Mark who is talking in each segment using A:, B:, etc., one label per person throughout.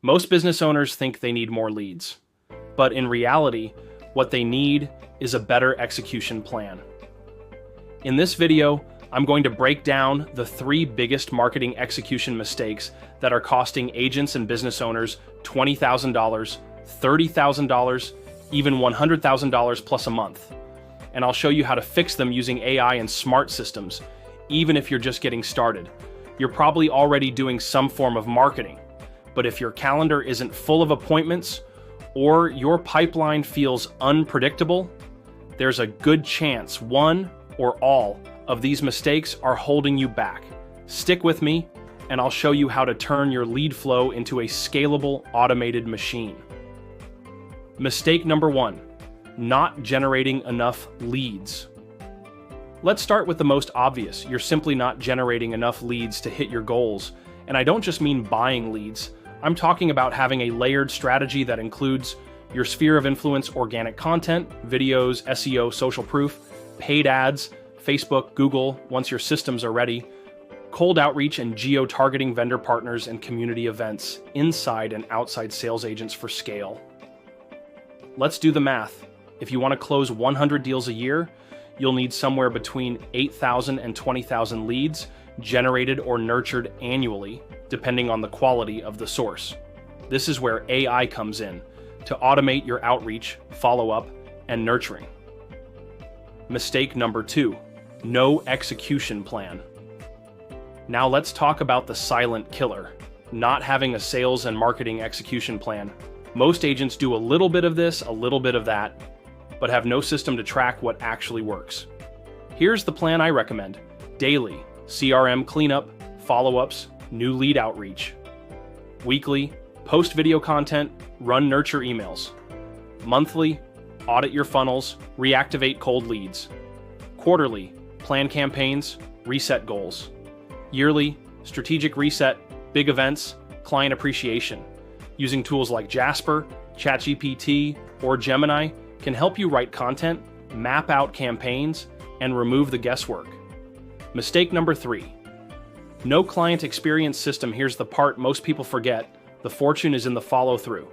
A: Most business owners think they need more leads, but in reality, what they need is a better execution plan. In this video, I'm going to break down the 3 biggest marketing execution mistakes that are costing agents and business owners $20,000, $30,000, even $100,000 plus a month. And I'll show you how to fix them using AI and smart systems, even if you're just getting started. You're probably already doing some form of marketing, but if your calendar isn't full of appointments or your pipeline feels unpredictable, there's a good chance one or all of these mistakes are holding you back. Stick with me, and I'll show you how to turn your lead flow into a scalable, automated machine. Mistake number 1, not generating enough leads. Let's start with the most obvious. You're simply not generating enough leads to hit your goals. And I don't just mean buying leads. I'm talking about having a layered strategy that includes your sphere of influence, organic content, videos, SEO, social proof, paid ads, Facebook, Google, once your systems are ready, cold outreach and geo-targeting vendor partners and community events, inside and outside sales agents for scale. Let's do the math. If you want to close 100 deals a year, you'll need somewhere between 8,000 and 20,000 leads generated or nurtured annually, depending on the quality of the source. This is where AI comes in to automate your outreach, follow-up, and nurturing. Mistake number 2, no execution plan. Now let's talk about the silent killer, not having a sales and marketing execution plan. Most agents do a little bit of this, a little bit of that, but have no system to track what actually works. Here's the plan I recommend. Daily, CRM cleanup, follow-ups, new lead outreach. Weekly, post video content, run nurture emails. Monthly, audit your funnels, reactivate cold leads. Quarterly, plan campaigns, reset goals. Yearly, strategic reset, big events, client appreciation. Using tools like Jasper, ChatGPT, or Gemini can help you write content, map out campaigns, and remove the guesswork. Mistake number 3, no client experience system. Here's the part most people forget. The fortune is in the follow-through.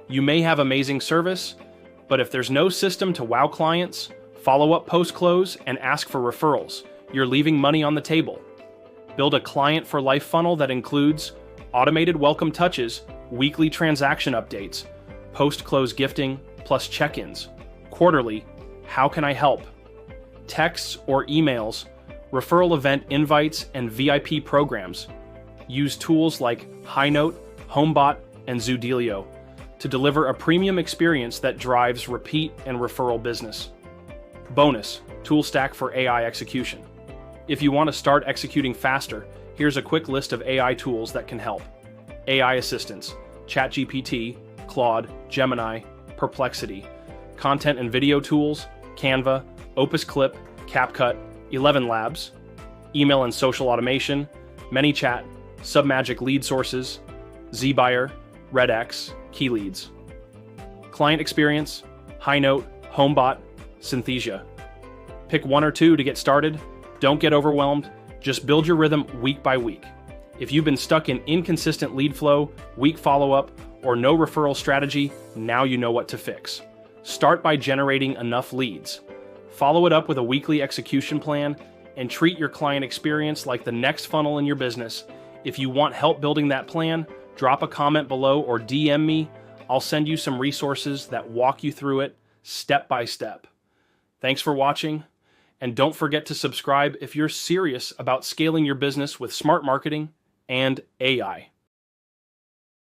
A: You may have amazing service, but if there's no system to wow clients, follow up post-close, and ask for referrals, you're leaving money on the table. Build a client-for-life funnel that includes automated welcome touches, weekly transaction updates, post-close gifting, plus check-ins. Quarterly, how can I help? Texts or emails, referral event invites, and VIP programs. Use tools like HighNote, HomeBot, and Zoodealio to deliver a premium experience that drives repeat and referral business. Bonus, tool stack for AI execution. If you want to start executing faster, here's a quick list of AI tools that can help. AI assistants, ChatGPT, Claude, Gemini, Perplexity. Content and video tools, Canva, Opus Clip, CapCut, 11 Labs. Email and social automation, ManyChat, Submagic lead sources, ZBuyer, RedX, Key Leads. Client experience, HighNote, HomeBot, Synthesia. Pick 1 or 2 to get started. Don't get overwhelmed. Just build your rhythm week by week. If you've been stuck in inconsistent lead flow, weak follow-up, or no referral strategy, now you know what to fix. Start by generating enough leads. Follow it up with a weekly execution plan, and treat your client experience like the next funnel in your business. If you want help building that plan, drop a comment below or DM me. I'll send you some resources that walk you through it step by step. Thanks for watching, and don't forget to subscribe if you're serious about scaling your business with smart marketing and AI.